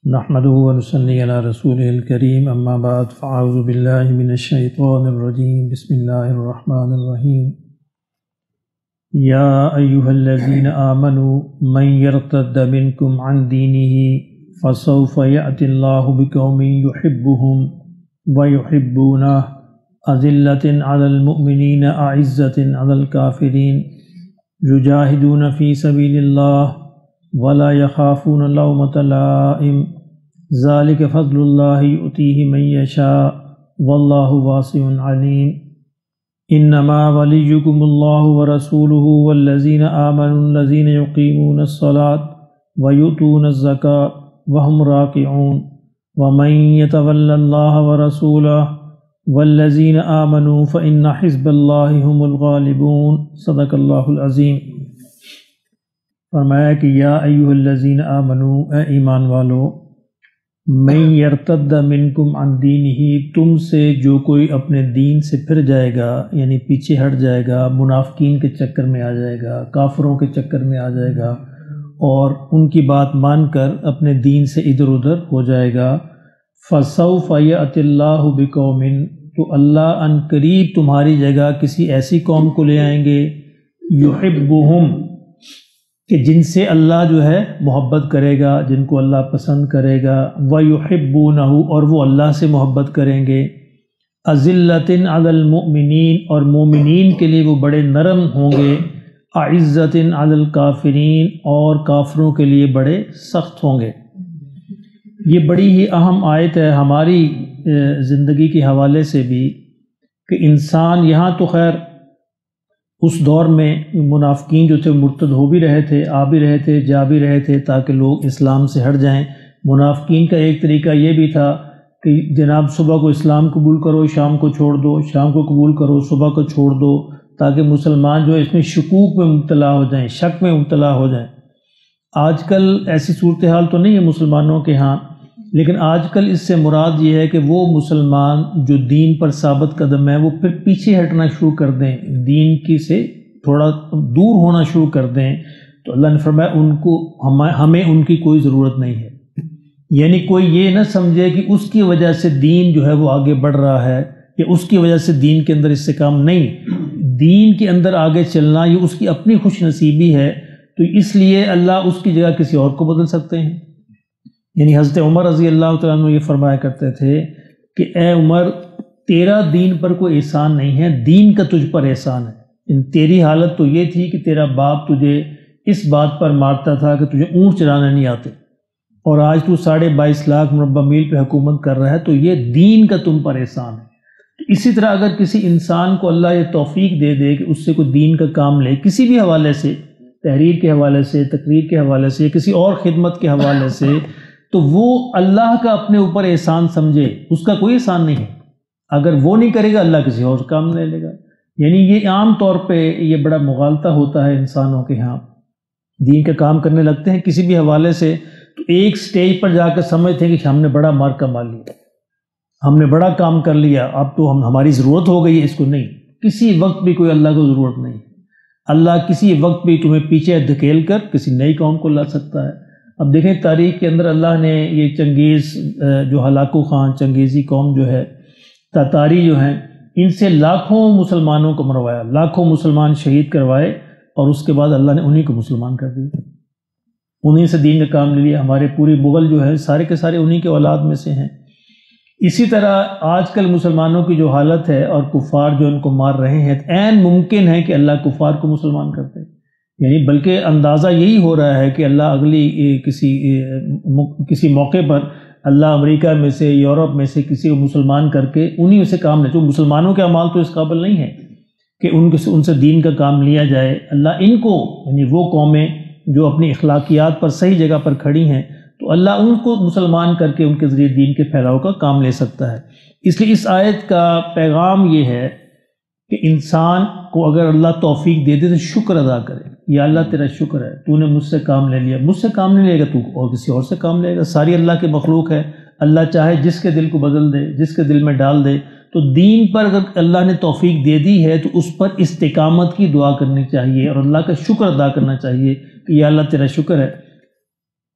نحمده ونصلي على رسوله الكريم اما بعد فاعوذ بالله من الشيطان الرجيم بسم الله الرحمن الرحيم يا ايها الذين امنوا من يرتد منكم عن دينه فسوف يأتي الله بقوم يحبهم ويحبونه أذلة على المؤمنين أعزة على الكافرين يجاهدون في سبيل الله ولا يخافون لومة لائم ذلك فضل الله يؤتيه من يشاء والله واسع عليم انما وليكم الله ورسوله والذين آمنوا الذين يقيمون الصلاة ويؤتون الزكاة وهم راكعون ومن يتول الله ورسوله والذين آمنوا فإن حزب الله هم الغالبون صدق اللہ العظیم۔ فرمایا کہ یا ایھا الذین آمنوا، اے ایمان والو، من یرتد منکم عن دینہ، تم سے جو کوئی اپنے دین سے پھر جائے گا، یعنی پیچھے ہٹ جائے گا، منافقین کے چکر میں آ جائے گا، کافروں کے چکر میں آ جائے گا اور ان کی بات مان کر اپنے دین سے ادھر ادھر ہو جائے گا، فسوف یأتی اللہ بقوم، تو اللہ ان قریب تمہاری جگہ کسی ایسی قوم کو لے آئیں گے، یحبہم، کہ جن سے اللہ جو ہے محبت کرے گا، جن کو اللہ پسند کرے گا، وَيُحِبُّونَهُ، اور وہ اللہ سے محبت کریں گے، أَذِلَّةٍ عَلَى الْمُؤْمِنِينَ، اور مومنین کے لیے وہ بڑے نرم ہوں گے، أَعِزَّةٍ عَلَى الْكَافِرِينَ، اور کافروں کے لیے بڑے سخت ہوں گے۔ یہ بڑی ہی اہم آیت ہے ہماری زندگی کے حوالے سے بھی، کہ انسان یہاں تو خیر اس دور میں منافقین جو تھے مرتد ہو بھی رہے تھے، آ بھی رہے تھے، جا بھی رہے تھے تاکہ لوگ اسلام سے ہٹ جائیں۔ منافقین کا ایک طریقہ یہ بھی تھا کہ جناب صبح کو اسلام قبول کرو، شام کو چھوڑ دو، شام کو قبول کرو، صبح کو چھوڑ دو، تاکہ مسلمان جو ہے اس میں شکوک میں مبتلا ہو جائیں، شک میں مبتلا ہو جائیں۔ آج کل ایسی صورتحال تو نہیں ہے مسلمانوں کے ہاں، لیکن آج کل اس سے مراد یہ ہے کہ وہ مسلمان جو دین پر ثابت قدم ہے وہ پھر پیچھے ہٹنا شروع کر دیں، دین کی سے تھوڑا دور ہونا شروع کر دیں، تو اللہ نے فرمایا ان کو ہمیں ان کی کوئی ضرورت نہیں ہے۔ یعنی کوئی یہ نہ سمجھے کہ اس کی وجہ سے دین جو ہے وہ آگے بڑھ رہا ہے، یا اس کی وجہ سے دین کے اندر استحکام، نہیں، دین کے اندر آگے چلنا یہ اس کی اپنی خوش نصیبی ہے، تو اس لیے اللہ اس کی جگہ کسی اور کو بدل سکتے ہیں۔ یعنی حضرت عمر رضی اللہ تعالیٰ عنہ یہ فرمایا کرتے تھے کہ اے عمر، تیرا دین پر کوئی احسان نہیں ہے، دین کا تجھ پر احسان ہے۔ تیری حالت تو یہ تھی کہ تیرا باپ تجھے اس بات پر مارتا تھا کہ تجھے اونٹ چلانا نہیں آتے، اور آج تو 22.5 لاکھ مربع میل پہ حکومت کر رہا ہے، تو یہ دین کا تم پر احسان ہے۔ تو اسی طرح اگر کسی انسان کو اللہ یہ توفیق دے دے کہ اس سے کوئی دین کا کام لے، کسی بھی حوالے سے، تحریر کے حوالے سے، تقریر کے حوالے سے، کسی اور خدمت کے حوالے سے، تو وہ اللہ کا اپنے اوپر احسان سمجھے، اس کا کوئی احسان نہیں ہے۔ اگر وہ نہیں کرے گا اللہ کسی اور کام لے لے گا۔ یعنی یہ عام طور پہ یہ بڑا مغالطہ ہوتا ہے انسانوں کے ہاں، دین کا کام کرنے لگتے ہیں کسی بھی حوالے سے، تو ایک سٹیج پر جا کر سمجھتے ہیں کہ ہم نے بڑا مار کما لیا، ہم نے بڑا کام کر لیا، اب تو ہماری ضرورت ہو گئی ہے اس کو۔ نہیں، کسی وقت بھی کوئی اللہ کو ضرورت نہیں ہے۔ اللہ کسی وقت بھی تمہیں پیچھے دھکیل کر کسی نئی قوم کو لا سکتا ہے۔ اب دیکھیں تاریخ کے اندر اللہ نے یہ چنگیز جو ہلاکو خان چنگیزی قوم جو ہے، تاتاری جو ہیں، ان سے لاکھوں مسلمانوں کو مروایا، لاکھوں مسلمان شہید کروائے، اور اس کے بعد اللہ نے انہی کو مسلمان کر دیا، انہی سے دین کا کام لے لیا۔ ہمارے پوری مغل جو ہے سارے کے سارے انہی کے اولاد میں سے ہیں۔ اسی طرح آج کل مسلمانوں کی جو حالت ہے اور کفار جو ان کو مار رہے ہیں، عین ممکن ہے کہ اللہ کفار کو مسلمان کر دے، یعنی بلکہ اندازہ یہی ہو رہا ہے کہ اللہ اگلی کسی موقع پر اللہ امریکہ میں سے، یورپ میں سے کسی کو مسلمان کر کے انہی سے کام لے، جو مسلمانوں کے اعمال تو اس قابل نہیں ہے کہ ان سے دین کا کام لیا جائے۔ اللہ ان کو، یعنی وہ قومیں جو اپنی اخلاقیات پر صحیح جگہ پر کھڑی ہیں، تو اللہ ان کو مسلمان کر کے ان کے ذریعے دین کے پھیلاؤ کا کام لے سکتا ہے۔ اس لیے اس آیت کا پیغام یہ ہے کہ انسان کو اگر اللہ توفیق دے دے تو شکر ادا کرے، یا اللہ تیرا شکر ہے، تو نے مجھ سے کام لے لیا، مجھ سے کام نہیں لے گا تو اور کسی اور سے کام لے گا، ساری اللہ کی مخلوق ہے، اللہ چاہے جس کے دل کو بدل دے، جس کے دل میں ڈال دے۔ تو دین پر اگر اللہ نے توفیق دے دی ہے تو اس پر استقامت کی دعا کرنی چاہیے اور اللہ کا شکر ادا کرنا چاہیے کہ یا اللہ تیرا شکر ہے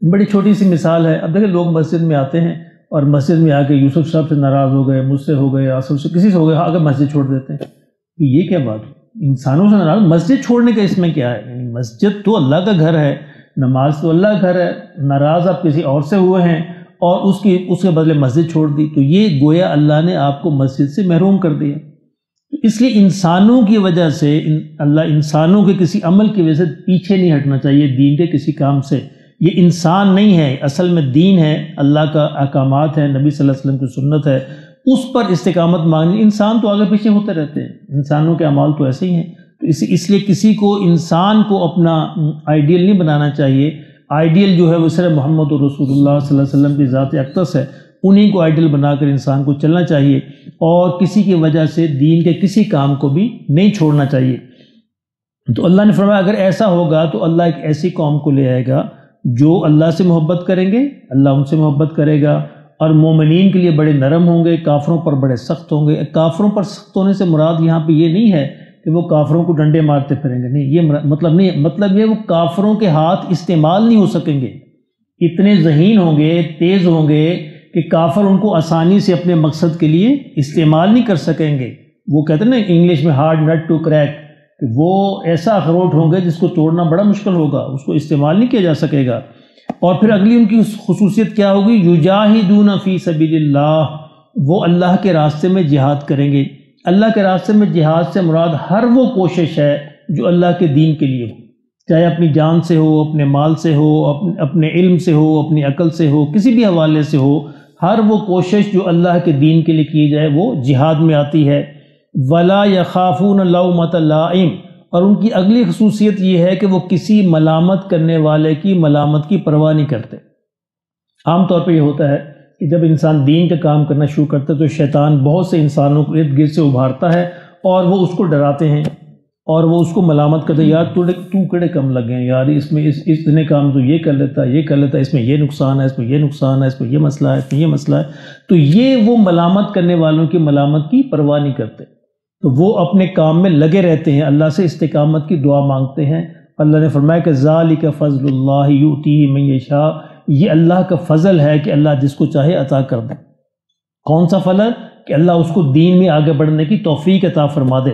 بڑی چھوٹی سی مثال ہے، اب دیکھیں لوگ مسجد میں آتے ہیں اور مسجد میں آ کے یوسف صاحب سے ناراض ہو گئے، مجھ سے ہو گئے، آصف سے، کسی سے ہو گئے، اگر مسجد چھوڑ دیتے ہیں تو یہ کیا بات ہے؟ انسانوں سے ناراض، مسجد چھوڑنے کا اس میں کیا ہے؟ یعنی مسجد تو اللہ کا گھر ہے، نماز تو اللہ کا گھر ہے، ناراض آپ کسی اور سے ہوئے ہیں اور اس کے بدلے مسجد چھوڑ دی، تو یہ گویا اللہ نے آپ کو مسجد سے محروم کر دیا۔ اس لیے انسانوں کی وجہ سے اللہ انسانوں کے کسی عمل کی وجہ سے پیچھے نہیں ہٹنا چاہیے دین کے کسی کام سے۔ یہ انسان نہیں ہے، اصل میں دین ہے، اللہ کا احکامات ہے، نبی صلی اللہ علیہ وسلم کی سنت ہے، اس پر استقامت مانگنی۔ انسان تو آگے پیچھے ہوتے رہتے ہیں، انسانوں کے اعمال تو ایسے ہی ہیں، تو اس لیے کسی کو انسان کو اپنا آئیڈیل نہیں بنانا چاہیے۔ آئیڈیل جو ہے وہ صرف محمد رسول اللہ صلی اللہ علیہ وسلم کی ذات اقدس ہے، انہیں کو آئیڈیل بنا کر انسان کو چلنا چاہیے اور کسی کی وجہ سے دین کے کسی کام کو بھی نہیں چھوڑنا چاہیے۔ تو اللہ نے فرمایا اگر ایسا ہوگا تو اللہ ایک ایسی قوم کو لے آئے گا جو اللہ سے محبت کریں گے، اللہ ان سے محبت کرے گا، اور مومنین کے لیے بڑے نرم ہوں گے، کافروں پر بڑے سخت ہوں گے۔ کافروں پر سخت ہونے سے مراد یہاں پہ یہ نہیں ہے کہ وہ کافروں کو ڈنڈے مارتے پھریں گے، نہیں، یہ مطلب نہیں ہے، مطلب یہ وہ کافروں کے ہاتھ استعمال نہیں ہو سکیں گے، اتنے ذہین ہوں گے، تیز ہوں گے کہ کافر ان کو آسانی سے اپنے مقصد کے لیے استعمال نہیں کر سکیں گے۔ وہ کہتے ہیں نا انگلش میں ہارڈ نٹ ٹو کریک، کہ وہ ایسا اخروٹ ہوں گے جس کو توڑنا بڑا مشکل ہوگا، اس کو استعمال نہیں کیا جا سکے گا۔ اور پھر اگلی ان کی خصوصیت کیا ہوگی؟ یجاہدون فی سبیل اللہ، وہ اللہ کے راستے میں جہاد کریں گے۔ اللہ کے راستے میں جہاد سے مراد ہر وہ کوشش ہے جو اللہ کے دین کے لیے ہو، چاہے اپنی جان سے ہو، اپنے مال سے ہو، اپنے علم سے ہو، اپنی عقل سے ہو، کسی بھی حوالے سے ہو، ہر وہ کوشش جو اللہ کے دین کے لیے کی جائے وہ جہاد میں آتی ہے۔ ولا یخافون لومۃ لائم، اور ان کی اگلی خصوصیت یہ ہے کہ وہ کسی ملامت کرنے والے کی ملامت کی پرواہ نہیں کرتے۔ عام طور پہ یہ ہوتا ہے کہ جب انسان دین کا کام کرنا شروع کرتا ہے تو شیطان بہت سے انسانوں کو ارد گرد سے ابھارتا ہے اور وہ اس کو ڈراتے ہیں اور وہ اس کو ملامت کرتے ہیں، یار تو کڑے کم لگ گئے یار، اس میں اتنے کام تو یہ کر لیتا، اس میں یہ نقصان ہے، اس میں یہ نقصان ہے، اس میں یہ مسئلہ ہے، اس میں یہ مسئلہ ہے۔ تو یہ وہ ملامت کرنے والوں کی ملامت کی پرواہ نہیں کرتے، تو وہ اپنے کام میں لگے رہتے ہیں، اللہ سے استقامت کی دعا مانگتے ہیں۔ اللہ نے فرمایا کہ ذالک فضل اللہ یؤتیہ من یشاء، یہ اللہ کا فضل ہے کہ اللہ جس کو چاہے عطا کر دے۔ کون سا فضل؟ کہ اللہ اس کو دین میں آگے بڑھنے کی توفیق عطا فرما دے،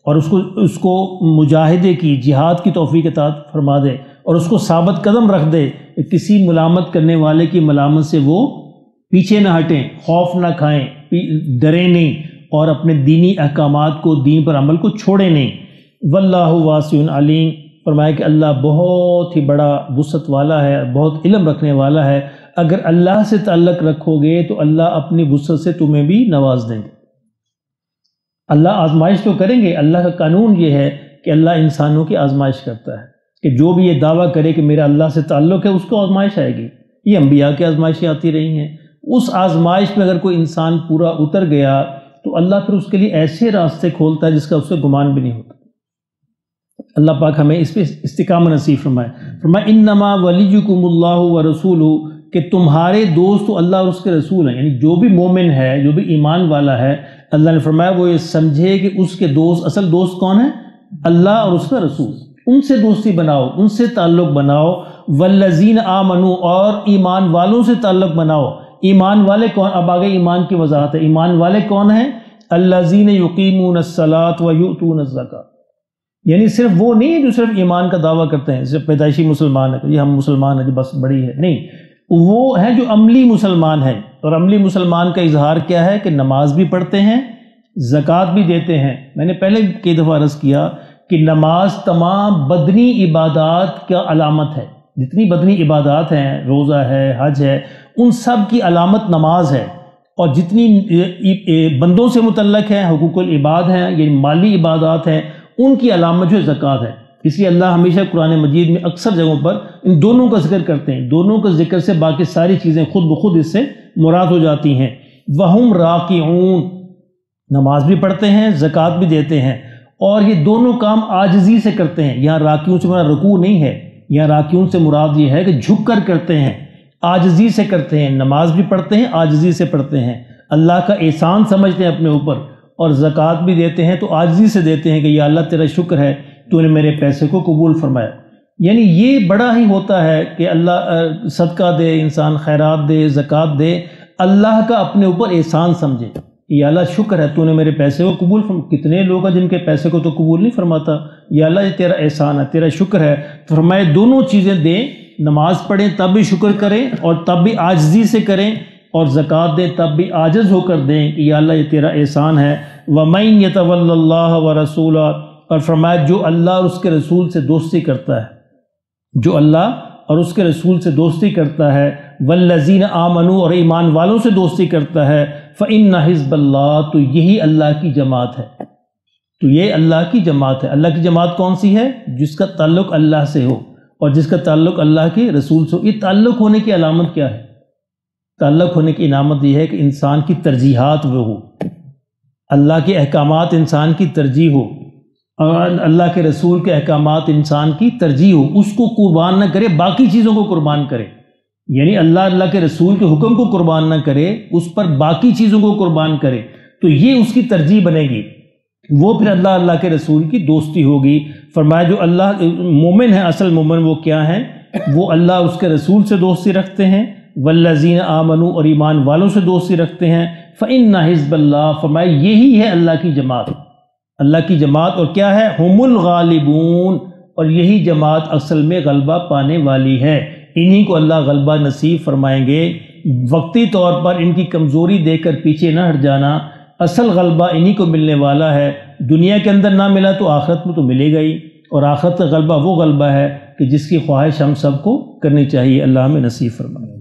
اور اس کو مجاہدے کی، جہاد کی توفیق عطا فرما دے، اور اس کو ثابت قدم رکھ دے کہ کسی ملامت کرنے والے کی ملامت سے وہ پیچھے نہ ہٹیں، خوف نہ کھائیں، ڈریں نہیں، اور اپنے دینی احکامات کو، دین پر عمل کو چھوڑے نہیں۔ واللہ واسع علیم، فرمایا کہ اللہ بہت ہی بڑا وسعت والا ہے، بہت علم رکھنے والا ہے۔ اگر اللہ سے تعلق رکھو گے تو اللہ اپنی وسعت سے تمہیں بھی نواز دیں گے۔ اللہ آزمائش تو کریں گے، اللہ کا قانون یہ ہے کہ اللہ انسانوں کی آزمائش کرتا ہے، کہ جو بھی یہ دعویٰ کرے کہ میرا اللہ سے تعلق ہے اس کو آزمائش آئے گی۔ یہ انبیاء کی آزمائشیں آتی رہی ہیں، اس آزمائش میں اگر کوئی انسان پورا اتر گیا تو اللہ پھر اس کے لیے ایسے راستے کھولتا ہے جس کا اس سے گمان بھی نہیں ہوتا۔ اللہ پاک ہمیں اس پہ استقامت نصیب فرمائے۔ فرمایا انما ولیکم اللہ ورسولہ، کہ تمہارے دوست تو اللہ اور اس کے رسول ہیں، یعنی جو بھی مومن ہے، جو بھی ایمان والا ہے، اللہ نے فرمایا وہ یہ سمجھے کہ اس کے دوست، اصل دوست کون ہے؟ اللہ اور اس کا رسول۔ ان سے دوستی بناؤ، ان سے تعلق بناؤ۔ والذین آمنوا، اور ایمان والوں سے تعلق بناؤ۔ ایمان والے کون؟ اب آگے ایمان کی وضاحت ہے۔ ایمان والے کون ہیں؟ الذین یقیمون الصلاۃ ویؤتون الزکاۃ، یعنی صرف وہ نہیں ہے جو صرف ایمان کا دعویٰ کرتے ہیں، صرف پیدائشی مسلمان ہے، یہ ہم مسلمان ہیں جو بس بڑی ہے، نہیں، وہ ہیں جو عملی مسلمان ہیں۔ اور عملی مسلمان کا اظہار کیا ہے؟ کہ نماز بھی پڑھتے ہیں، زکوٰۃ بھی دیتے ہیں۔ میں نے پہلے کئی دفعہ عرض کیا کہ نماز تمام بدنی عبادات کا علامت ہے، جتنی بدنی عبادات ہیں، روزہ ہے، حج ہے، ان سب کی علامت نماز ہے۔ اور جتنی بندوں سے متعلق ہیں، حقوق العباد ہیں، یہ مالی عبادات ہیں، ان کی علامت جو زکوٰۃ ہے۔ اس لیے اللہ ہمیشہ قرآن مجید میں اکثر جگہوں پر ان دونوں کا ذکر کرتے ہیں، دونوں کا ذکر سے باقی ساری چیزیں خود بخود اس سے مراد ہو جاتی ہیں۔ وَهُمْ رَاكِعُونَ، نماز بھی پڑھتے ہیں، زکوٰۃ بھی دیتے ہیں، اور یہ دونوں کام عاجزی سے کرتے ہیں۔ یہاں راکعون سے مراد رکوع نہیں ہے، یہاں راکعون سے مراد یہ ہے کہ جھک کر کرتے ہیں، عاجزی سے کرتے ہیں، نماز بھی پڑھتے ہیں، عاجزی سے پڑھتے ہیں، اللہ کا احسان سمجھتے ہیں اپنے اوپر، اور زکوٰۃ بھی دیتے ہیں تو عاجزی سے دیتے ہیں کہ یا اللہ تیرا شکر ہے تو نے میرے پیسے کو قبول فرمایا۔ یعنی یہ بڑا ہی ہوتا ہے کہ اللہ صدقہ دے، انسان خیرات دے، زکوٰۃ دے، اللہ کا اپنے اوپر احسان سمجھے، یا اللہ شکر ہے تو نے میرے پیسے کو قبول کتنے لوگ ہیں جن کے پیسے کو تو قبول نہیں فرماتا، یا اللہ یہ تیرا احسان ہے، تیرا شکر ہے، فرمائے دونوں چیزیں دیں، نماز پڑھیں تب بھی شکر کریں اور تب بھی عاجزی سے کریں، اور زکوٰۃ دیں تب بھی عاجز ہو کر دیں کہ یا اللہ یہ تیرا احسان ہے۔ وَمَن يَتَوَلَّ اللَّهَ وَرَسُولَهُ، اور فرمایا جو اللہ اور اس کے رسول سے دوستی کرتا ہے، جو اللہ اور اس کے رسول سے دوستی کرتا ہے، والذین آمنوا، اور ایمان والوں سے دوستی کرتا ہے، فإن حزب اللہ، تو یہی اللہ کی جماعت ہے، تو یہ اللہ کی جماعت ہے۔ اللہ کی جماعت کون سی ہے؟ جس کا تعلق اللہ سے ہو اور جس کا تعلق اللہ کے رسول سے ہو۔ یہ تعلق ہونے کی علامت کیا ہے؟ تعلق ہونے کی علامت یہ ہے کہ انسان کی ترجیحات وہ ہو، اللہ کے احکامات انسان کی ترجیح ہو، اور اللہ کے رسول کے احکامات انسان کی ترجیح ہو، اس کو قربان نہ کرے، باقی چیزوں کو قربان کرے، یعنی اللہ کے رسول کے حکم کو قربان نہ کرے، اس پر باقی چیزوں کو قربان کرے، تو یہ اس کی ترجیح بنے گی، وہ پھر اللہ کے رسول کی دوستی ہوگی۔ فرمایا جو اللہ مومن ہے، اصل مومن وہ کیا ہیں؟ وہ اللہ اور اس کے رسول سے دوستی رکھتے ہیں، والذین آمنوا، اور ایمان والوں سے دوستی رکھتے ہیں، فإن حزب اللہ، فرمایا یہی ہے اللہ کی جماعت، اللہ کی جماعت، اور کیا ہے؟ ہم الغالبون، اور یہی جماعت اصل میں غلبہ پانے والی ہے، انہی کو اللہ غلبہ نصیب فرمائیں گے۔ وقتی طور پر ان کی کمزوری دیکھ کر پیچھے نہ ہٹ جانا، اصل غلبہ انہی کو ملنے والا ہے، دنیا کے اندر نہ ملا تو آخرت میں تو ملے گا ہی، اور آخرت کا غلبہ وہ غلبہ ہے کہ جس کی خواہش ہم سب کو کرنی چاہیے، اللہ ہمیں نصیب فرمائے۔